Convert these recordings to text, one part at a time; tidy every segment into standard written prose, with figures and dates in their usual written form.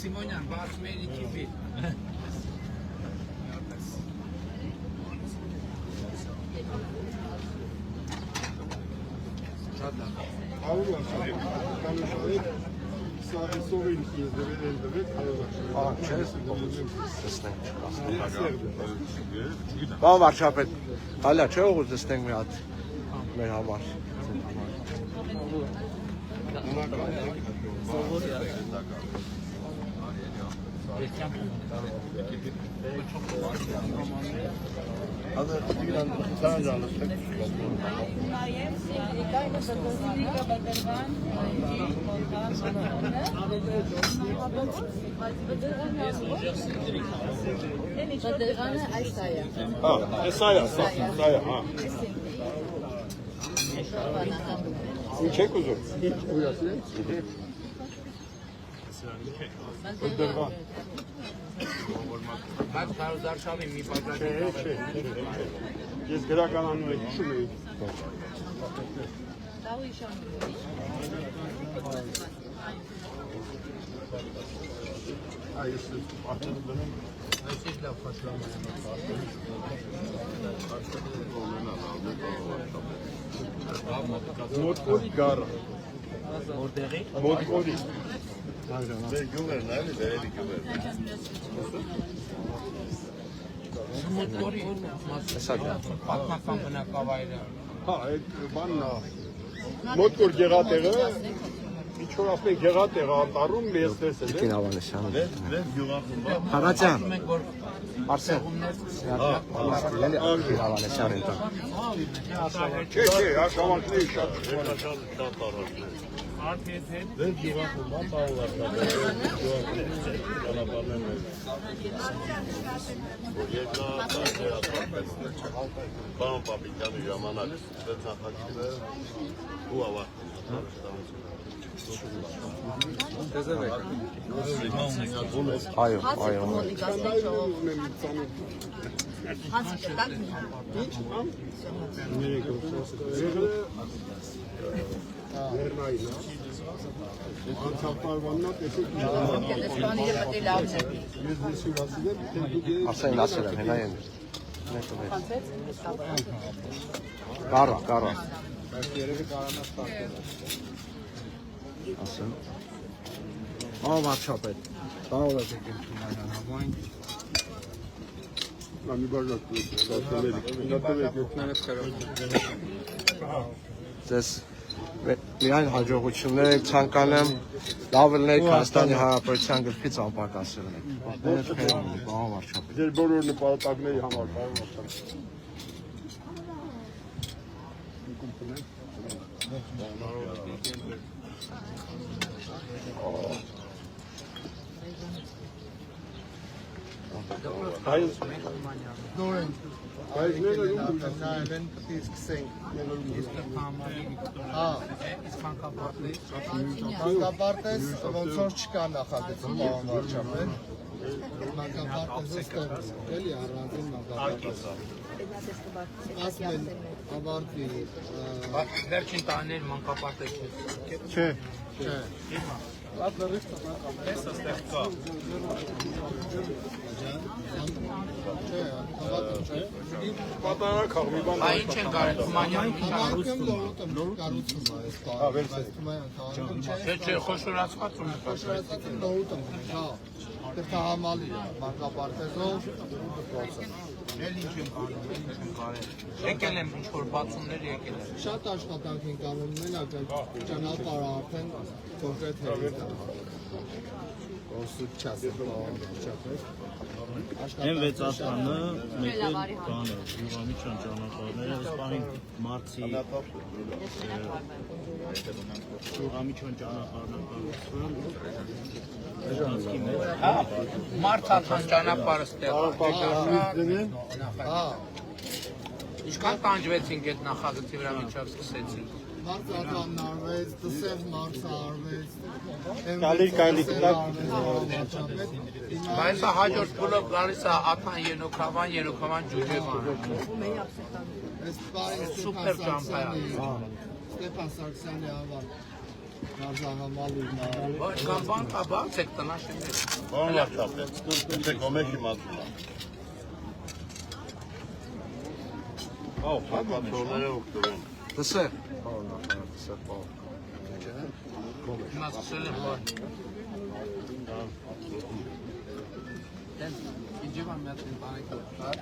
Սիմոնյան, բացում էի քիփի։ Բա վարչապետ, հալա չէ ուղու զստենք մի հատ մեր համար։ Բդրվանը այս այա։ Այս այա, հա։ Ինչ եք ուզում։ Բդրվան։ Բայց Դարշավի մի բաժակ։ Չէ։ Ես գրականանում եմ հիշում էի։ Դավի շան։ Այս արդեն դնում Այս ինչ լավ խաչլամ է։ Մոտկորի գառը։ Որտեղի։ Մոտկորի։ Դե գյուղերն այլ դերերի գյուղեր։ Մոտկորի պատմական բնակավայրը։ Հա, այդ բանն է։ Մոտկոր գեղատեղը ինչ որ ասում են գեղատեղը անտառում ես տեսել եմ։ Տիկին Ավանեսյանը։ Դեր գյուղախումբը։ Հարացյան։ Արսեն։ Տիկին Ավանեսյանն ընտան։ Չէ, աշավանքների շատ Շատ առաջ։ Դեր գյուղախումբը բաղավարներ։ Գյուղախումբը Պարոն Պապիկյանի ժամանակ դեր նախագիծը ու Այո։ Արսեն ասել եմ, հենա են։ Կարա։ Ասեմ։ Վարչապետ, կարող եք եկել համայն։ Մի բաժակ Ձեզ միայն հաջողություններ եք ցանկանում, լավ ելնեք Հայաստանի Հանրապետության գրքից անպակասել եք։ Պարոն վարչապետ։ Ձեր բոլոր նպատակների համար, պարոն վարչապետ։ Այզները նայեն պետք է սկսենք մանկապարտեզ ոնց որ չկա նախագծում պարոն վարչապետ մանկապարտեզը ստորս էլի առանձին մանկապարտեզ ասում են ավարտի Վերջին տարիներ մանկապարտեզ չէ Պատանակ մի բան Այն ինչ են կարել Թումանյանի Համարքում կառուցում է այս բանը Չէ, խոշորացված ու խոշորացածը նորույթ հա կրթահամալի մանկապարտեզով Էլ ինչ են կարել Եկել եմ ինչ-որ բացումներ եկել են Շատ աշխատանք են կանում մենակ ճանապարհը արդեն կոնկրետ հերիք Ոսուտ չասեմ վարչապետ Այն 6 ատանը մեկ էլ բանը յուղամիջյան ճանապարհները սպանին մարտի յուղամիջյան ճանապարհն Մարդատան ճանապարհը ստեղ հա Ինչքան տանջվեցինք այդ նախագծի վրա միջավ սկսեցինք Մարդատանն արվեց, դսև մարդը արվեց Կալի Բայց հաջորդ բլոկ գալիս է Աթան Երնոքավան Ջուջևան Սուպեր ճամփա Ստեփան Սարգսյանի համար գազահամալիրն արել։ Ոչ, կամ բան կա, բաց եք տնաշեններ։ Բան վարչապետ, եթե կոմեքի մատում է։ Հակացողները ուղտում են։ Դսեր։ Պարոն նախարար, դսեր պարոն։ Հիմա սկսել եմ բան։ Դեն, իջևան մի հատ բանեք կար,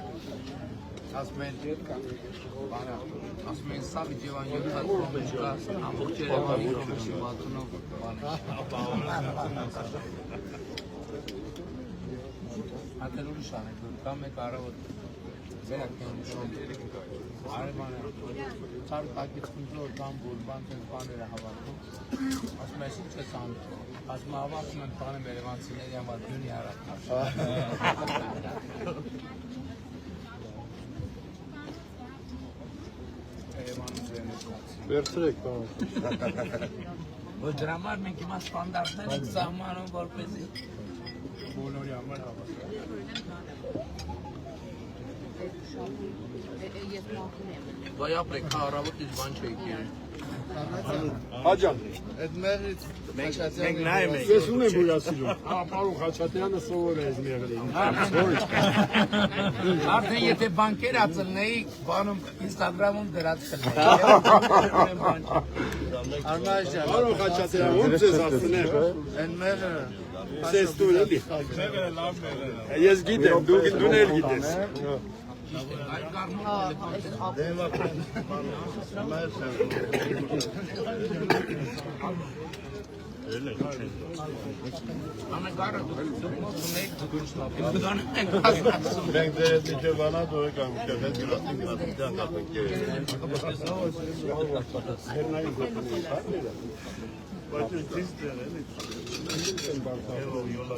ասում են, ասում են, սա իջևան 7 հատ կոմեջ կա, ամբողջ երևանի կոմեջի մատունով բան։ Հատել ուրիշ անեք, կա մեկ առավոտ, վերակ նշում, արևան է, ծար տակից կնձոր, բան, բան, բաները հավատում, ասում ես ինչ ես անում, ասում հավատում են բանը երևանցիների համար դյունի հարատ։ Վերցրեք, պարոն։ Որ դրա համար մենք հիմա ստանդարտներ ենք սահմանում, որպեսզի բոլորի համար հավատում։ Վայ ապրեք, առավոտից բան չէիք երել։ Հաջան, Այդ մեղից Մենք նայում ենք։ ես ունեմ հույասիրում։ Պարոն Խաչատրյանը սովոր է այս մեղրին։ Արդեն եթե բանկեր ածլնեի, բանում Instagram-ում դրած կլնեի։ Արմայժան, Պարոն Խաչատրյան, ո՞ւմ ձեզ ասնեմ։ այդ մեղը Սես դու էլի։ Ես գիտեմ, դու էլ գիտես։ Այլ կառնում ամեգարը դուք Մենք դերես իջե բանա դուրը կամ կեղեց գրասին գրասին դյան կապենք Բայց ինձ դեր էլի յոլա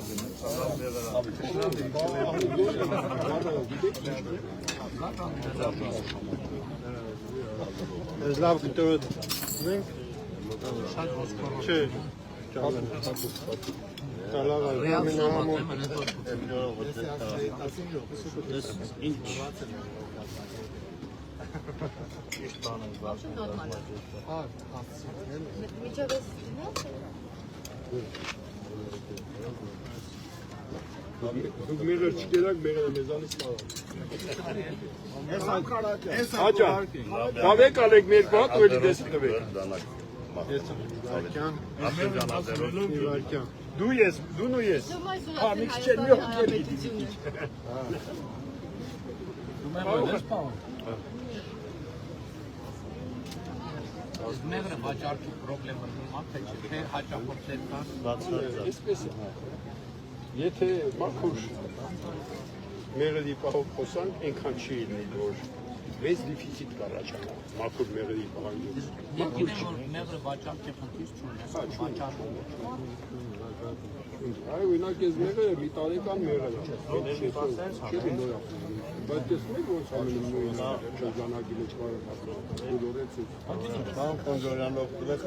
Ես լավ գտորդ ենք։ Չէ, ճանեն, Կալավ այլ ամեն Ինչ Դուք մեղր չկերակ, մեղր է մեզանից պարոն։ Հաջան, կավեք ալեք մեր բատ ու էլի դես տվեք։ Դու ես, դու նու ես։ Մի քիչ էլ մի հոգ էլ գիտի։ Մեղրը վաճառքի պրոբլեմը նույնը թե չէ, թե հաճախորդներ կան։ Այսպես է։ Եթե մաքուր մեղրի պահով խոսանք, այնքան չի լինի, որ մեծ դիֆիցիտ կառաջանա մաքուր մեղրի պահանջում։ Ես գիտեմ, որ մեղրը վաճառքի խնդիր չունի, վաճառում։ Այ օրինակ ես մեղրը մի տարեկան մեղր է։ Բայց տեսնում եք ոնց ամեն նույնն է ժամանակի մեջ կարող բոլորեցու։ Բան Խոնջորյանով դուք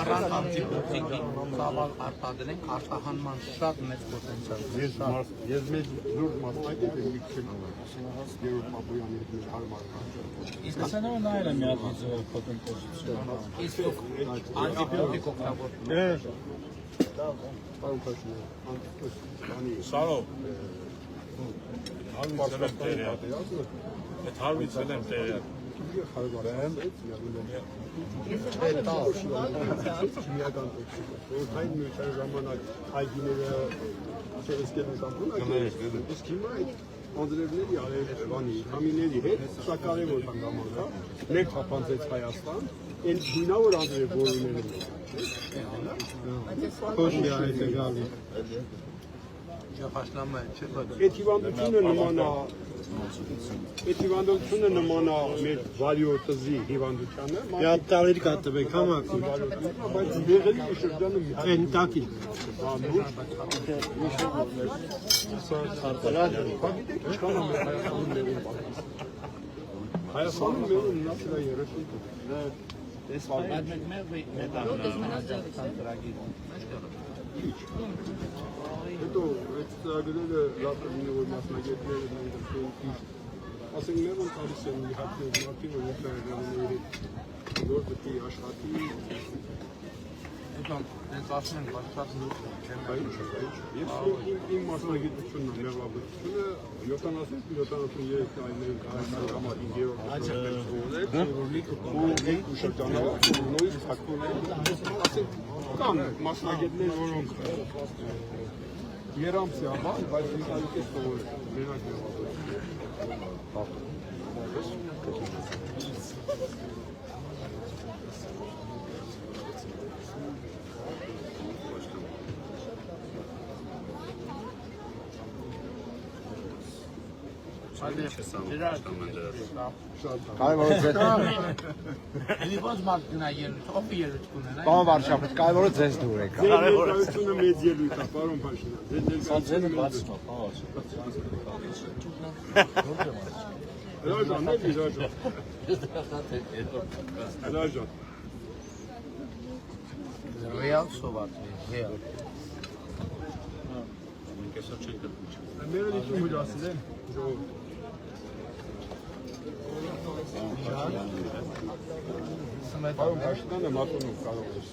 Առանց անտիբիոտիկի ծավալ արտադրենք, արտահանման շատ մեծ պոտենցիալ։ Ես մեծ լուրջ մասնակից եմ մի քիչ Գերո Մապոյանի հետ հարմար։ Իսկ ասանով նայել եմ մի հատ փոթենկոսություն։ իսկ անտիբիոտիկ օգտագործում։ Պարոն Փաշինյան, Սարով Այդ հարվից էլ եմ տեղյակ։ Այն նույնիսկ ժամանակ այգիները չերսկելու տամբունակ իսկ հիմա այդ անդրևների արևանի համիների հետ սա կարևոր հանգամանք է մեկ թափանցեց Հայաստան այն գունավոր անդրև որուները Քոշ մի այդ է գալի Չփաշնամը չէ՞ Այդ հիվանդությունը նմանա մեր վարիոտզի հիվանդությանը։ Մի հատ տարեր կատվեք համակում։ Բայց մեղրի շրջանը այն տակի։ Հայաստանում մեղրը մնացել է 30 Հետո այդ ծրագրերը լավ լինի որ մասնագետները ասենք մեղուն տալիս են մի հատ մարդի, որ ներկայացնողների նոր պետք է աշխատի։ Այդքան դες ասում են բացած լուր չեմ Բայց իմ մասնագիտությունն է մեղվաբուժությունը 70-73 տարիներին համար 5-րդ ու շրջանով նույն ֆակտորները ասենք կան մասնագետներ, որոնք երամսի համար, բայց ինքնալիքես թողել մենակ Կարևորը ձեզ Էլի ոնց մարդ գնա ելույթ, օֆի ելույթ կունենա։ Պարոն վարչապետ, կարևորը ձեզ դուր եկա։ Ձեր ներկայությունը մեծ ելույթ է, պարոն Փաշինյան։ Ձեր ներկայությունը բաց է, Հրաժան, էլի հրաժան։ Հրաժան։ Ռեալ սոված է, ռեալ։ Մերը դիտում հյուրասել են, ժողով։ Պարոն Փաշինյանը մատոնում կարող ես։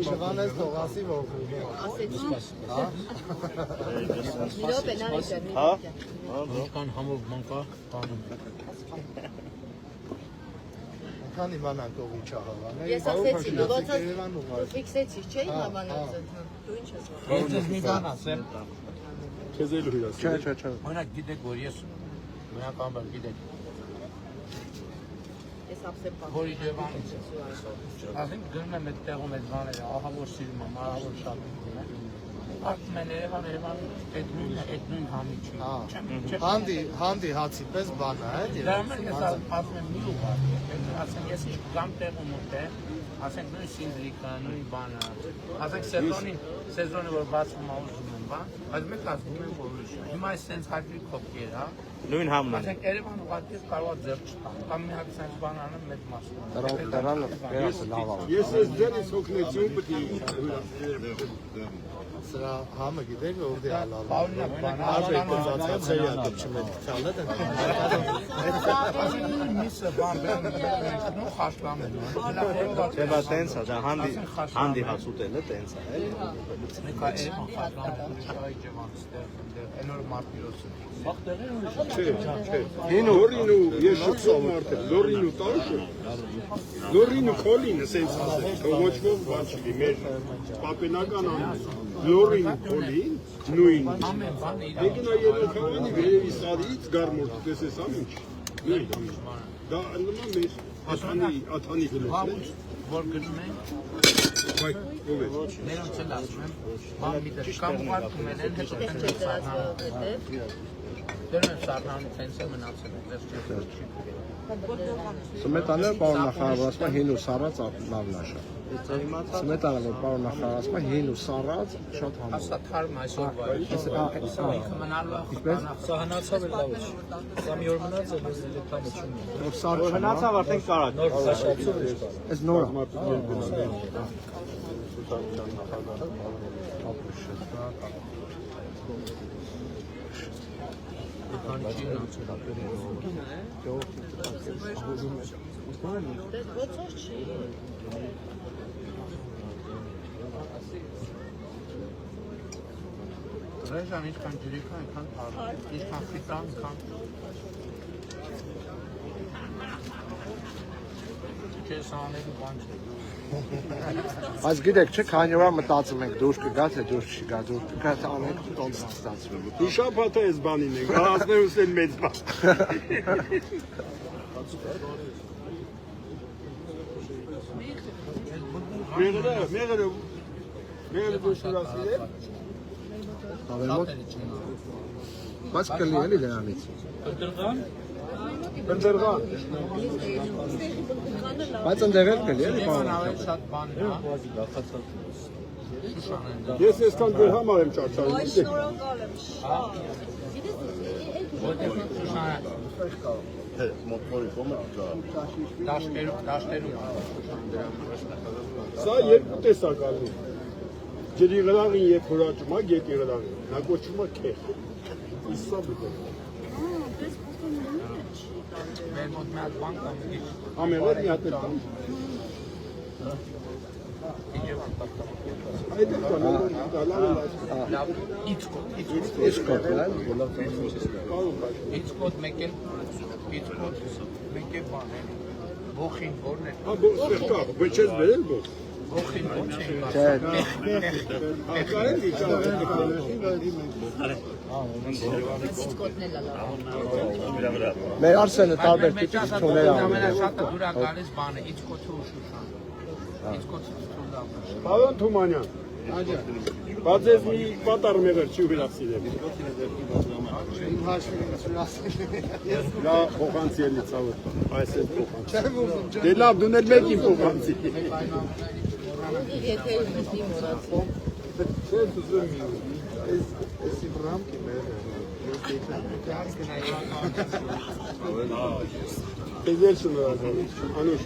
Շվան ես թողասի ողում։ Միլոպ են արի դեռ։ Հա։ Որքան համով մանկա, տանում։ Քան իմանանք ով ինչ ահավան է։ Ես ասեցի, ոնց Երևան ուղղակի։ ֆիքսեցի, չէ՞ իմանանք։ Դու ինչ ես ասում։ Ես մի բան ասեմ։ Քեզ էլ հյուրասել։ Չէ։ Օրինակ գիտեք, որ ես մենական բան գիտեք, Ես ապսեմ պահ։ որ Իջևանից եմ։ Ասենք գնում եմ այդ տեղում այդ բաները, ահա որ սիրում եմ, ահա որ շատ եմ։ Ասում են Երևան այդ նույն համիջի։ Հանդի հացի պես բան է, Դա մեն ես ասում եմ մի ուղղակ, ասենք ես ինչ գամ տեղում ուտեմ, ասենք նույն սինդրիկը, նույն բանը, ասենք սեզոնը որ բացվում է ուզում եմ բան, բայց մեկ ասում եմ որ ուրիշ է։ Հիմա այս սենց հաջի կոպկեր հա, Նույն համն է։ ասենք Երևան ուղղակի կարող է ձեռք չտամ, կամ մի հատ սենց բան անեմ մեծ մասում։ Դրանը վերածը լավ է։ Ես ես ձերից հոգնեցի ու պետք է սրա համը գիտեք որտե ալալ։ Պարոնը բան Արժեքացիա չմետ քալը դա։ Միսը բան նո խաշլամ է։ Չէ, բա տենց է, դա հանդի հաց ուտելը տենց է, էլի։ Մեկա Երևան խաշլամ է, Իջևան ստեղ, այնօր մարտիրոսը։ Լորին ու ես շփսով մարդ եմ, լորին ու տաշը, լորին ու քոլինը սենց ասել, թող ոչ ոք բան չլի, մեր պապենական անուն, լորին ու քոլին, նույն, Ամեն բան իր եկինա երեքավանի վերևի սարից գարմորդ, տեսես ամինչ, նույն, դա նման մեր աթանի գլես, որ գնում են, բայց ով է, նրանց էլ ասում եմ, բան մի դեր, կամ ուղարկում են, հետո տենց են սարնանում, դերում են սարնանում, տենց է մնացել են, դες չի։ Սմետանը պարոն նախարար ասում է հին ու սառած լավն է շատ։ Սմետանը որ պարոն նախարար ասում է հին ու սառած շատ համով։ Հաստատ թարմ այսօրվա է, ինքը մնալու է Սահանացավ էլ լավ է։ Սա մի օր մնաց է, մեզ դեպքամը չունի։ Որ սառ Հնացավ արդեն կարակ։ Նոր խաշացում է։ Այս նորը։ Ոնց չի։ Ռեժան ինչքան ջրիկա, այնքան թարմ, ինչքան խիտրան, այնքան չէ սանելու բան չէ։ Բայց գիտեք, չէ, քանի օր մտածում ենք դուրս կգա, թե դուրս չգա, դուրս կգա, թե անենք տոնց ստացվում։ իշապաթը ես բանին ենք, հասներուս են մեծ բան։ Մեղրը որ շուրասել է, Ավելոտ։ Բայց կլի էլի դրանից։ Բնդրղան, Բայց ընդեղ էլ կլի էլի ԵՒան պարոն։ ավելի շատ բանն է, հա։ ես այսքան դրհամ արեմ ճարճարում, գիտեք։ Մոթորի կոմը կա։ Դաշտերում Սա երկու տեսակ ալու։ Ջրի գլաղին երբ հորաճում է, գետի գլաղին, նա կոչվում է քեխ։ Իսա բուտը։ կոտ մի հատ բան կամ մի Ամենը մի հատ էլ կան։ Այդ էլ կան, լավ իծ կոտ Իսկ կոպլան։ իծ կոտ մեկ էլ մեկ էլ բան է բոխին որն է հա բոս կա, բայց չես բերել բոս։ բոխին ոչ է Չէ, Ակարեն դիճա։ Կոտնել լավ։ մեր Արսենը տարբեր մեջ տիպի ասած թուներ անում։ ամենաշատը դուրա գալիս բանը իծ կոթը ու շուշան իծ կոթը ստունդավ Պարոն Թումանյան, բայց ես մի պատար մեղր չի վիրասիրել։ Իմ հաշվին ասել։ Դա փոխանցի էլի ցավը, այս է փոխանցի։ Դե լավ, դուն էլ մեկին փոխանցի։ Եթե մի մոռացի։ Չես ուզում մի։ Այս իմ ռամկի մեր։ Դե ես շնորհակալ եմ։ Անուշ։